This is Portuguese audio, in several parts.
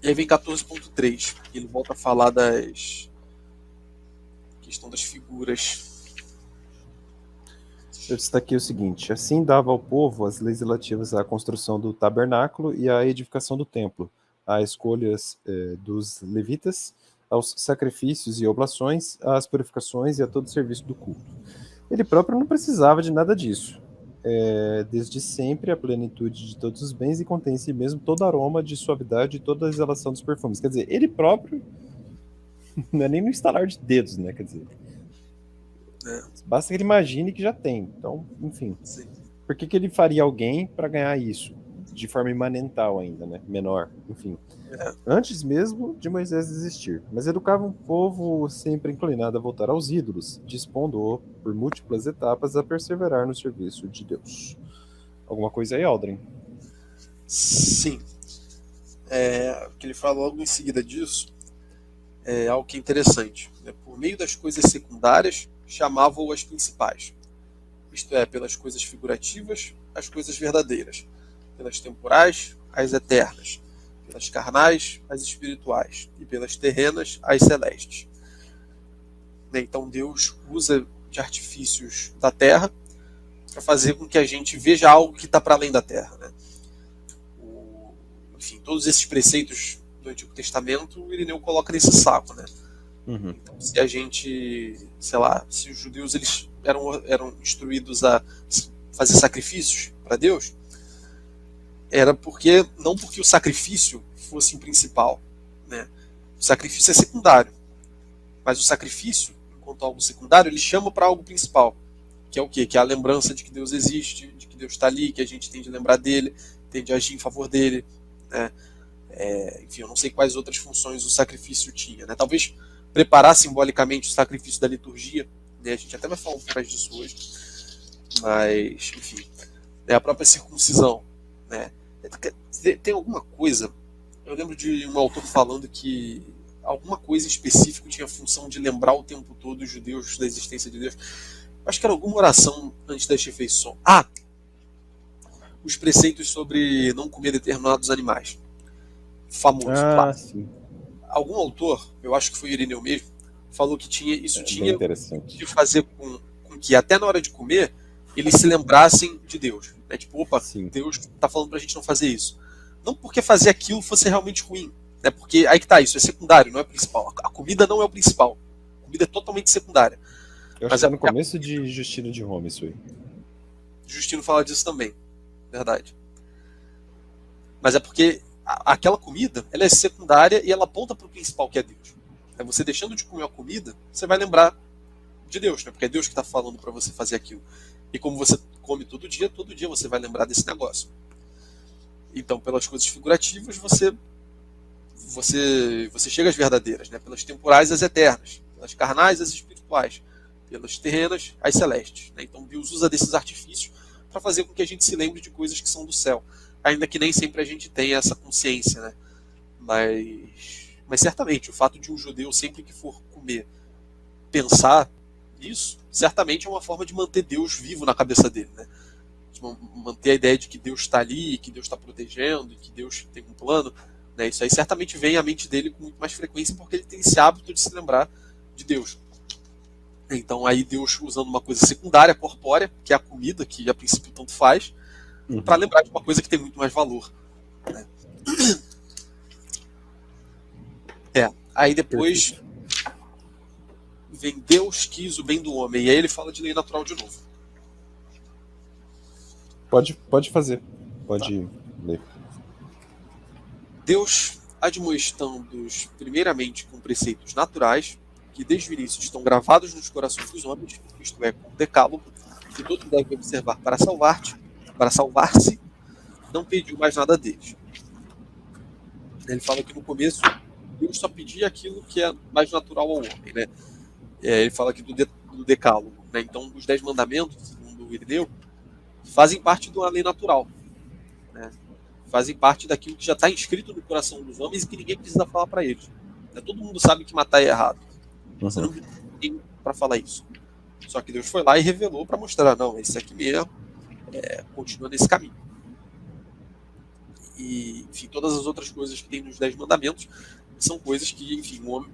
aí vem 14.3, ele volta a falar das questão das figuras. Eu destaquei o seguinte: assim dava ao povo as leis relativas à construção do tabernáculo e à edificação do templo, às escolhas dos levitas, aos sacrifícios e oblações, às purificações e a todo o serviço do culto. Ele próprio não precisava de nada disso. Desde sempre a plenitude de todos os bens e contém em si mesmo todo aroma de suavidade e toda a exalação dos perfumes. Quer dizer, ele próprio não é nem no estalar de dedos, né? Quer dizer, basta que ele imagine que já tem. Então, enfim. Sim. Por que ele faria alguém para ganhar isso? De forma imanental ainda, né? Menor, enfim. Antes mesmo de Moisés existir. Mas educava um povo sempre inclinado a voltar aos ídolos, dispondo-o, por múltiplas etapas, a perseverar no serviço de Deus. Alguma coisa aí, Aldrin? Sim. O que ele fala logo em seguida disso é algo que é interessante. Por meio das coisas secundárias, chamavam-o as principais. Isto é, pelas coisas figurativas, as coisas verdadeiras. Pelas temporais, as eternas. Pelas carnais, as espirituais. E pelas terrenas, as celestes. Então Deus usa de artifícios da terra para fazer com que a gente veja algo que está para além da terra, né? Enfim, todos esses preceitos do Antigo Testamento, o Irineu coloca nesse saco, né? Uhum. Então, se a gente, sei lá, se os judeus eles eram instruídos a fazer sacrifícios para Deus, era não porque o sacrifício fosse o principal, né? O sacrifício é secundário, mas o sacrifício, enquanto algo secundário, ele chama para algo principal, que é o quê? Que é a lembrança de que Deus existe, de que Deus está ali, que a gente tem de lembrar dele, tem de agir em favor dele, né? Enfim, eu não sei quais outras funções o sacrifício tinha, né? Talvez preparar simbolicamente o sacrifício da liturgia, né? A gente até vai falar um pouco mais disso hoje, mas, enfim, a própria circuncisão, né? Tem alguma coisa, eu lembro de um autor falando que alguma coisa em específico tinha a função de lembrar o tempo todo os judeus da existência de Deus. Acho que era alguma oração antes das refeições. Os preceitos sobre não comer determinados animais. Famoso, claro. Sim. Algum autor, eu acho que foi Irineu mesmo, falou que isso tinha de fazer com que até na hora de comer eles se lembrassem de Deus. Né? Tipo, opa, sim, Deus está falando pra gente não fazer isso. Não porque fazer aquilo fosse realmente ruim, né? Porque aí que tá, isso é secundário, não é principal. A comida não é o principal. A comida é totalmente secundária. Eu acho que é no começo de Justino de Roma isso aí. Justino fala disso também, verdade. Mas é porque aquela comida, ela é secundária e ela aponta para o principal, que é Deus. Você deixando de comer a comida, você vai lembrar de Deus, né? Porque é Deus que está falando para você fazer aquilo. E como você come todo dia você vai lembrar desse negócio. Então, pelas coisas figurativas, você chega às verdadeiras, né? Pelas temporais, as eternas. Pelas carnais, as espirituais. Pelas terrenas, as celestes. Né? Então, Deus usa desses artifícios para fazer com que a gente se lembre de coisas que são do céu. Ainda que nem sempre a gente tenha essa consciência, né? Mas certamente, o fato de um judeu, sempre que for comer, pensar nisso, certamente é uma forma de manter Deus vivo na cabeça dele, né? De manter a ideia de que Deus está ali, que Deus está protegendo, que Deus tem um plano, né? Isso aí certamente vem à mente dele com muito mais frequência, porque ele tem esse hábito de se lembrar de Deus. Então aí Deus usando uma coisa secundária, corpórea, que é a comida, que a princípio tanto faz, para lembrar de uma coisa que tem muito mais valor. Né? Aí depois vem Deus quis o bem do homem, e aí ele fala de lei natural de novo. Pode fazer, pode ler. Deus admoestando-os primeiramente com preceitos naturais, que desde o início estão gravados nos corações dos homens, isto é, com o decálogo, que todos devem observar para salvar-se, não pediu mais nada deles. Ele fala que no começo Deus só pedia aquilo que é mais natural ao homem, né? Ele fala aqui do decálogo, né? Então os 10 mandamentos, segundo o Irineu, fazem parte de uma lei natural, né? Fazem parte daquilo que já está inscrito no coração dos homens e que ninguém precisa falar para eles. Todo mundo sabe que matar é errado. Você não precisa de ninguém para falar isso. Só que Deus foi lá e revelou para mostrar, não, esse aqui mesmo continua nesse caminho. e, enfim, todas as outras coisas que tem nos 10 mandamentos são coisas que, enfim, o homem,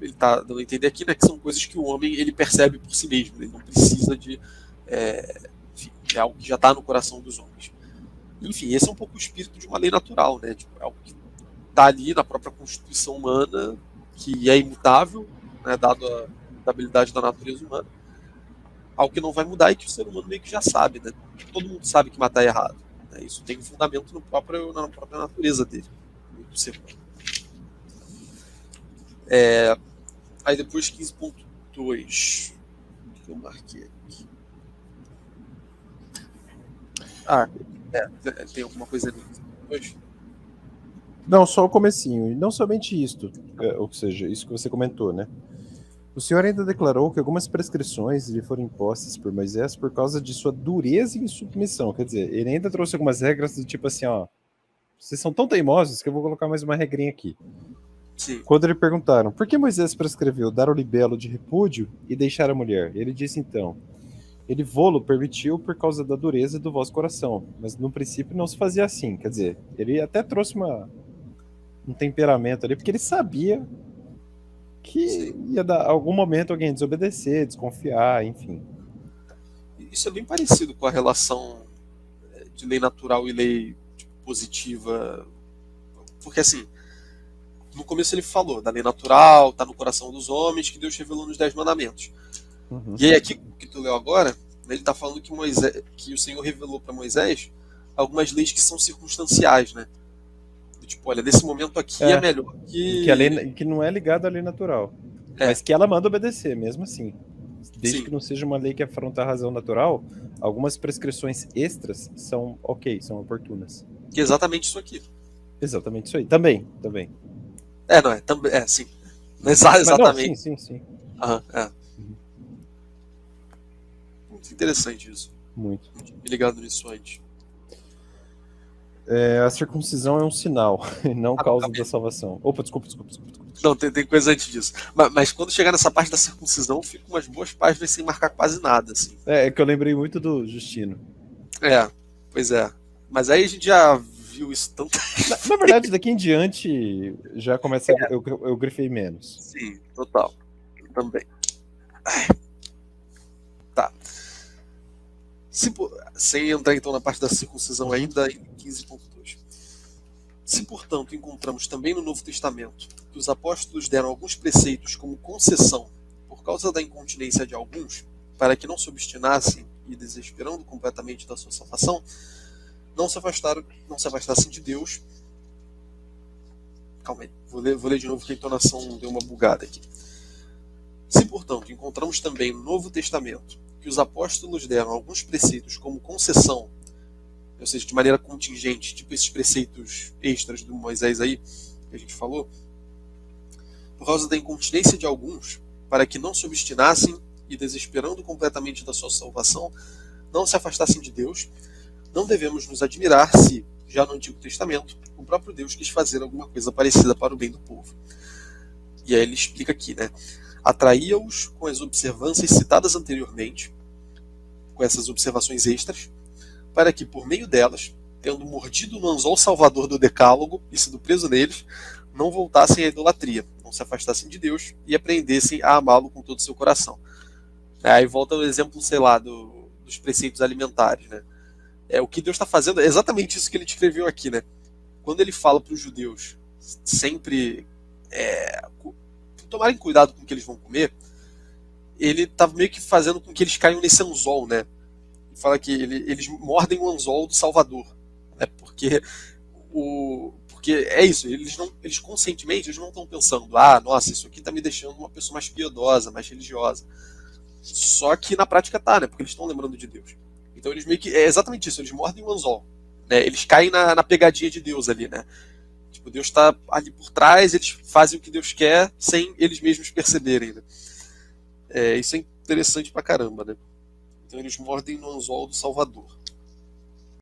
ele está dando a entender aqui, né, que são coisas que o homem ele percebe por si mesmo, ele não precisa de, enfim, é algo que já está no coração dos homens. Enfim, esse é um pouco o espírito de uma lei natural, né, tipo, é algo que está ali na própria constituição humana, que é imutável, né, dado a habilidade da natureza humana, algo que não vai mudar e que o ser humano meio que já sabe, né? Todo mundo sabe que matar é errado, né? Isso tem um fundamento na própria natureza dele, do ser humano. Aí depois 15.2, o que eu marquei aqui? Tem alguma coisa ali no 15.2? Não, só o comecinho. E não somente isto, ou seja, isso que você comentou, né? O Senhor ainda declarou que algumas prescrições lhe foram impostas por Moisés por causa de sua dureza e insubmissão. Quer dizer, ele ainda trouxe algumas regras do tipo assim, ó, vocês são tão teimosos que eu vou colocar mais uma regrinha aqui. Sim. Quando lhe perguntaram por que Moisés prescreveu dar o libelo de repúdio e deixar a mulher, ele disse então, ele vô-lo permitiu por causa da dureza do vosso coração, mas no princípio não se fazia assim. Quer dizer, ele até trouxe um temperamento ali, porque ele sabia que Sim. ia dar algum momento alguém desobedecer, desconfiar, enfim. Isso é bem parecido com a relação de lei natural e lei positiva, porque assim, no começo ele falou da lei natural, está no coração dos homens, que Deus revelou nos 10 mandamentos. Uhum. E aí aqui, que tu leu agora, ele está falando que o Senhor revelou para Moisés algumas leis que são circunstanciais, né? Tipo, olha, nesse momento aqui é melhor que a lei, que não é ligada à lei natural, mas que ela manda obedecer, mesmo assim. Desde Sim. que não seja uma lei que afronta a razão natural, algumas prescrições extras são ok, são oportunas. Que é exatamente isso aqui. Exatamente isso aí. Também. Não é? Também, sim. Exatamente. Mas não, sim. Uhum. Muito interessante isso. Muito. Me ligado nisso antes. A circuncisão é um sinal, não causa da salvação. Opa, desculpa. Não, tem coisa antes disso. Mas quando chegar nessa parte da circuncisão, fica umas boas páginas sem marcar quase nada, assim. É que eu lembrei muito do Justino. Pois é. Mas aí a gente já viu isso tanto. Na verdade, daqui em diante já começa. Eu grifei menos. Sim, total. Eu também. Tá. Sem entrar então na parte da circuncisão ainda, em 15.2. Se, portanto, encontramos também no Novo Testamento que os apóstolos deram alguns preceitos como concessão por causa da incontinência de alguns, para que não se obstinassem e desesperando completamente da sua salvação, não se afastassem de Deus. Calma aí, vou ler de novo que a entonação deu uma bugada aqui. Se, portanto, encontramos também no Novo Testamento que os apóstolos deram alguns preceitos como concessão, ou seja, de maneira contingente, tipo esses preceitos extras do Moisés aí, que a gente falou, por causa da incontinência de alguns, para que não se obstinassem e, desesperando completamente da sua salvação, não se afastassem de Deus, não devemos nos admirar se, já no Antigo Testamento, o próprio Deus quis fazer alguma coisa parecida para o bem do povo. E aí ele explica aqui, né? Atraía-os com as observâncias citadas anteriormente, com essas observações extras, para que, por meio delas, tendo mordido no anzol salvador do decálogo e sido preso neles, não voltassem à idolatria, não se afastassem de Deus e aprendessem a amá-lo com todo o seu coração. Aí volta o exemplo, sei lá, dos preceitos alimentares, né? O que Deus está fazendo é exatamente isso que ele descreveu aqui, né? Quando ele fala para os judeus sempre tomarem cuidado com o que eles vão comer, ele está meio que fazendo com que eles caiam nesse anzol, né? Ele fala que eles mordem o anzol do Salvador, né? Porque é isso, eles conscientemente eles não estão pensando, nossa, isso aqui está me deixando uma pessoa mais piedosa, mais religiosa. Só que na prática tá, né? Porque eles estão lembrando de Deus. Então eles meio que, é exatamente isso, eles mordem o anzol, né? Eles caem na pegadinha de Deus ali, né? Tipo, Deus está ali por trás, eles fazem o que Deus quer sem eles mesmos perceberem, né? Isso é interessante pra caramba, né? Então eles mordem no anzol do Salvador.